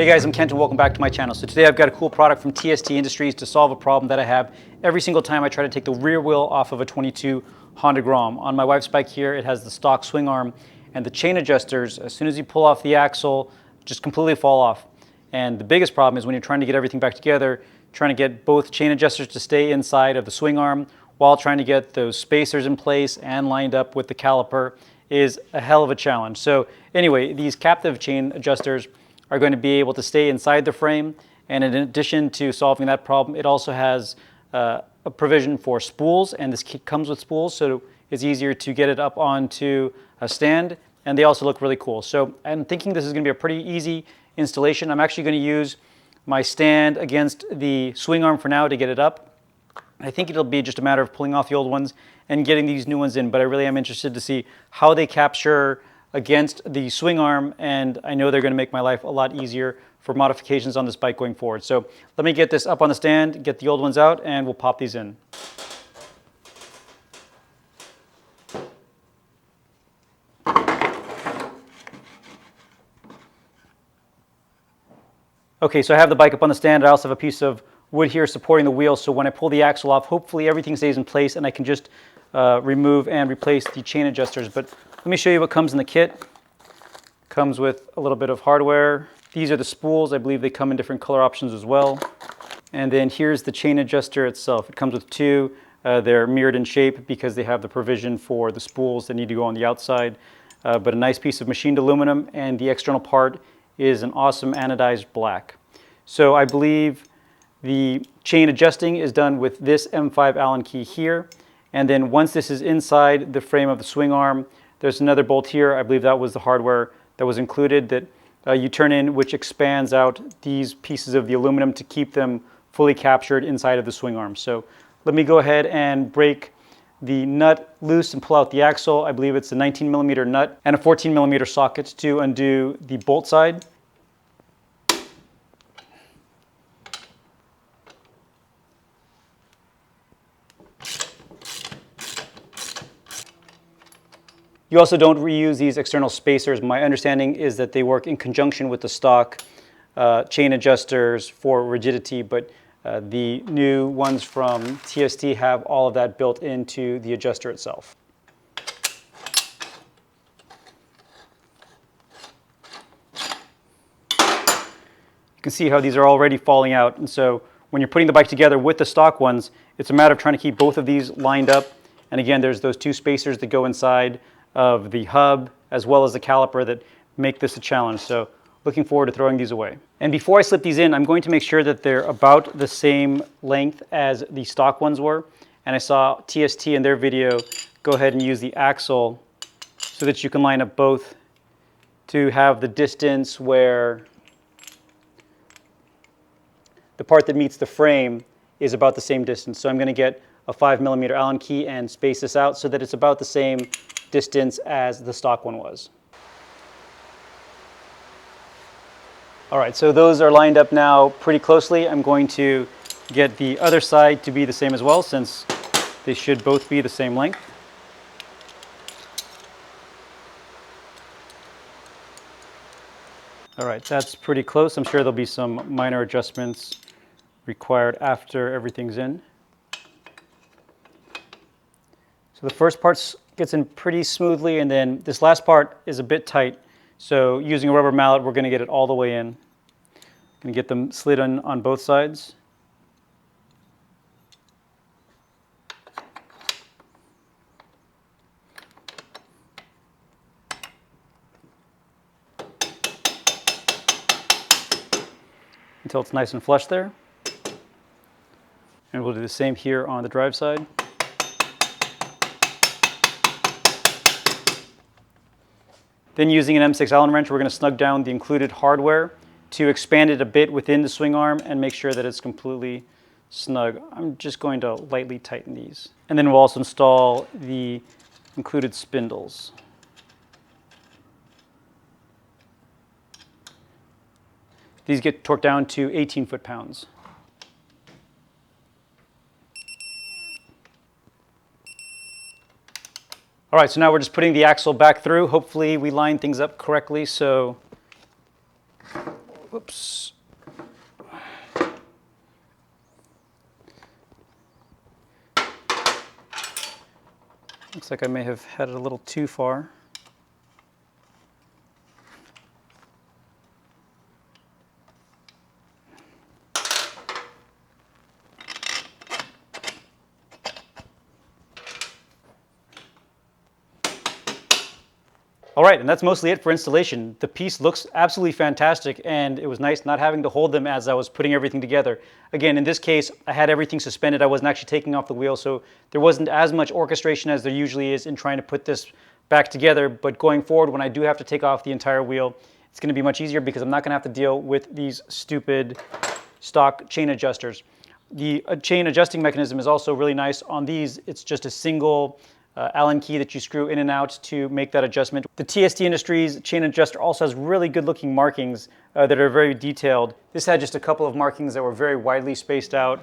Hey guys, I'm Kent and welcome back to my channel. So today I've got a cool product from TST Industries to solve a problem that I have every single time I try to take the rear wheel off of a 22 Honda Grom. On my wife's bike here, it has the stock swing arm and the chain adjusters, as soon as you pull off the axle, just completely fall off. And the biggest problem is when you're trying to get everything back together, trying to get both chain adjusters to stay inside of the swing arm while trying to get those spacers in place and lined up with the caliper is a hell of a challenge. So anyway, these captive chain adjusters are going to be able to stay inside the frame, and in addition to solving that problem, it also has a provision for spools, and this kit comes with spools, so it's easier to get it up onto a stand, and they also look really cool. So I'm thinking this is going to be a pretty easy installation. I'm actually going to use my stand against the swing arm for now to get it up. I think it'll be just a matter of pulling off the old ones and getting these new ones in, but I really am interested to see how they capture against the swing arm, and I know they're going to make my life a lot easier for modifications on this bike going forward. So let me get this up on the stand, get the old ones out, and we'll pop these in. Okay, so I have the bike up on the stand. I also have a piece of wood here supporting the wheel, so when I pull the axle off, hopefully everything stays in place and I can just remove and replace the chain adjusters. But let me show you what comes in the kit. Comes with a little bit of hardware. These are the spools. I believe they come in different color options as well. And then here's the chain adjuster itself. It comes with two. They're mirrored in shape because they have the provision for the spools that need to go on the outside. But a nice piece of machined aluminum, and the external part is an awesome anodized black. So I believe the chain adjusting is done with this M5 Allen key here. And then once this is inside the frame of the swing arm, there's another bolt here. I believe that was the hardware that was included that you turn in, which expands out these pieces of the aluminum to keep them fully captured inside of the swing arm. So let me go ahead and break the nut loose and pull out the axle. I believe it's a 19mm nut and a 14mm socket to undo the bolt side. You also don't reuse these external spacers. My understanding is that they work in conjunction with the stock chain adjusters for rigidity, but the new ones from TST have all of that built into the adjuster itself. You can see how these are already falling out, and so when you're putting the bike together with the stock ones, it's a matter of trying to keep both of these lined up. And again, there's those two spacers that go inside of the hub as well as the caliper that make this a challenge. So looking forward to throwing these away. And before I slip these in, I'm going to make sure that they're about the same length as the stock ones were. And I saw TST in their video go ahead and use the axle so that you can line up both to have the distance where the part that meets the frame is about the same distance. So I'm going to get a 5mm Allen key and space this out so that it's about the same distance as the stock one was. All right, so those are lined up now pretty closely. I'm going to get the other side to be the same as well, since they should both be the same length. All right, that's pretty close. I'm sure there'll be some minor adjustments required after everything's in. So the first part gets in pretty smoothly, and then this last part is a bit tight. So using a rubber mallet, we're going to get it all the way in. Going to get them slid in on both sides. Until it's nice and flush there. And we'll do the same here on the drive side. Then using an M6 Allen wrench, we're going to snug down the included hardware to expand it a bit within the swing arm and make sure that it's completely snug. I'm just going to lightly tighten these. And then we'll also install the included spindles. These get torqued down to 18 foot-pounds. All right, so now we're just putting the axle back through. Hopefully we line things up correctly. So Whoops. Looks like I may have had it a little too far. All right, and that's mostly it for installation. The piece looks absolutely fantastic, and it was nice not having to hold them as I was putting everything together. Again, in this case, I had everything suspended. I wasn't actually taking off the wheel, so there wasn't as much orchestration as there usually is in trying to put this back together. But going forward, when I do have to take off the entire wheel, it's going to be much easier because I'm not going to have to deal with these stupid stock chain adjusters. The chain adjusting mechanism is also really nice on these. It's just a single Allen key that you screw in and out to make that adjustment. The TST Industries chain adjuster also has really good looking markings that are very detailed. This had just a couple of markings that were very widely spaced out.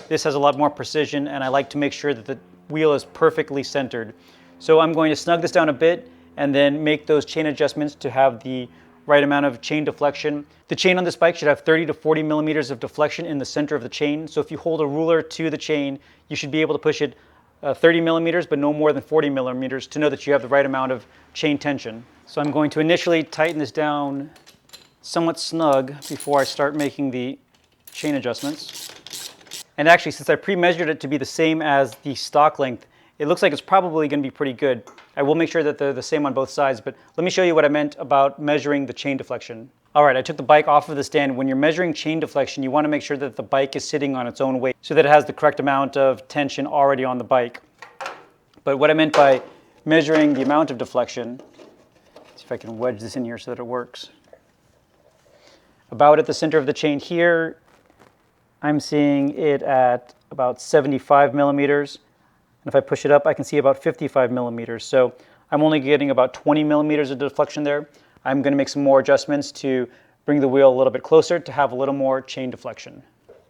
This has a lot more precision, and I like to make sure that the wheel is perfectly centered. So I'm going to snug this down a bit and then make those chain adjustments to have the right amount of chain deflection. The chain on this bike should have 30 to 40 millimeters of deflection in the center of the chain. So if you hold a ruler to the chain, you should be able to push it 30 millimeters, but no more than 40 millimeters to know that you have the right amount of chain tension. So I'm going to initially tighten this down somewhat snug before I start making the chain adjustments. And actually, since I pre-measured it to be the same as the stock length, it looks like it's probably going to be pretty good. I will make sure that they're the same on both sides, but let me show you what I meant about measuring the chain deflection. All right, I took the bike off of the stand. When you're measuring chain deflection, you want to make sure that the bike is sitting on its own weight so that it has the correct amount of tension already on the bike. But what I meant by measuring the amount of deflection, let's see if I can wedge this in here so that it works. About at the center of the chain here, I'm seeing it at about 75 millimeters. And if I push it up, I can see about 55 millimeters. So I'm only getting about 20 millimeters of deflection there. I'm going to make some more adjustments to bring the wheel a little bit closer to have a little more chain deflection.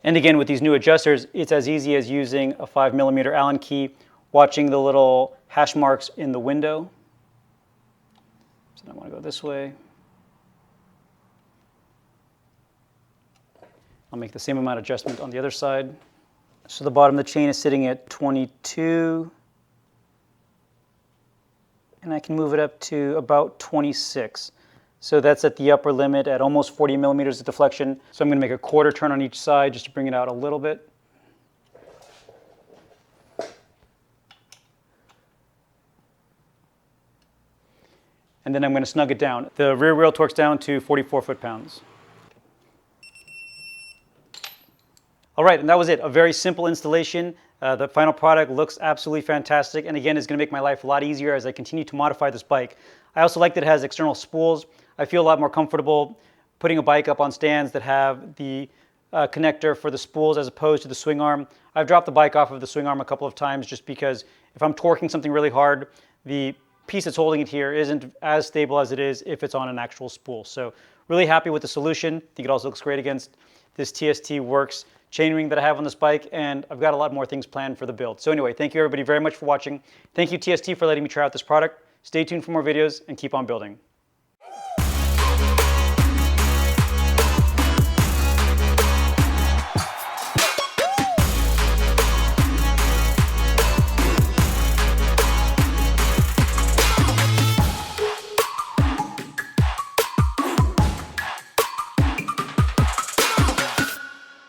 And again, with these new adjusters, it's as easy as using a 5 millimeter Allen key, watching the little hash marks in the window. So I want to go this way. I'll make the same amount of adjustment on the other side. So the bottom of the chain is sitting at 22. And I can move it up to about 26. So that's at the upper limit at almost 40 millimeters of deflection. So I'm going to make a quarter turn on each side just to bring it out a little bit. And then I'm going to snug it down. The rear wheel torques down to 44 foot-pounds. All right, and that was it. A very simple installation. The final product looks absolutely fantastic, and again, is going to make my life a lot easier as I continue to modify this bike. I also like that it has external spools. I feel a lot more comfortable putting a bike up on stands that have the connector for the spools as opposed to the swing arm. I've dropped the bike off of the swing arm a couple of times just because if I'm torquing something really hard, the piece that's holding it here isn't as stable as it is if it's on an actual spool. So really happy with the solution. I think it also looks great against this TST Works chainring that I have on this bike, and I've got a lot more things planned for the build. So anyway, thank you everybody very much for watching. Thank you TST for letting me try out this product. Stay tuned for more videos and keep on building.